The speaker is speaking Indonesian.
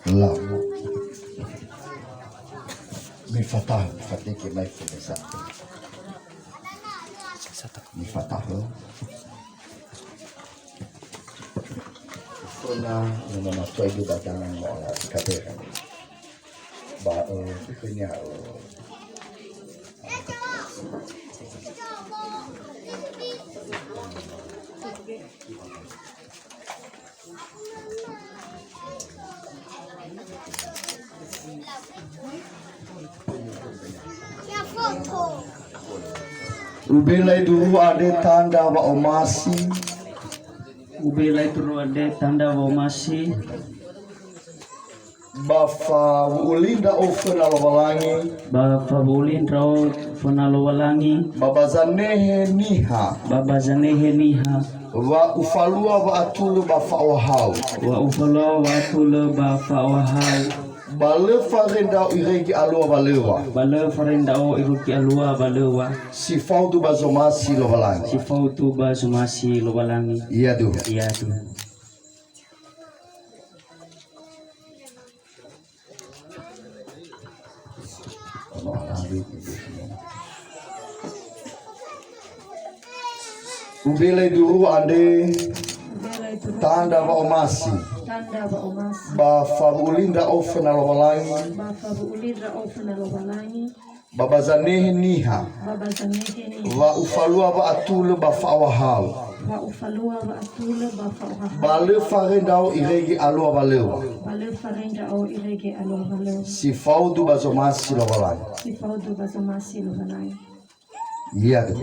Lama Mifatah Fatih kimai kubesa Mifatah Kuna Nuna tuai du dagangan Mola Kaderan Bao Kenya Ubelai dulu ada tanda wa omasi. Ubelai dulu ada tanda wa omasi. Bafa ulinda ofena lawalangi. Bafa ulinda ofena lawalangi. Babazanehe niha. Babazanehe niha. Wa ufalua wa atulu bafa wahau. Wa ufalua wa atulu bafa wahau. Bale farenda iregi alua balewa. Bale farenda iregi alua balewa. Sifautu bazomasi lobalangi. Sifautu bazomasi lobalangi. Iya tu. Iya tu. Ubele dulu ande tanda wa omasi. Ba fabulinda ofena lobalangi. Babazanehe niha. Wa ufalua wa atulu bafa wahau. Bale farenda iregi alua balewa. Sifaudu bazomasi lobalangi. Iya tu.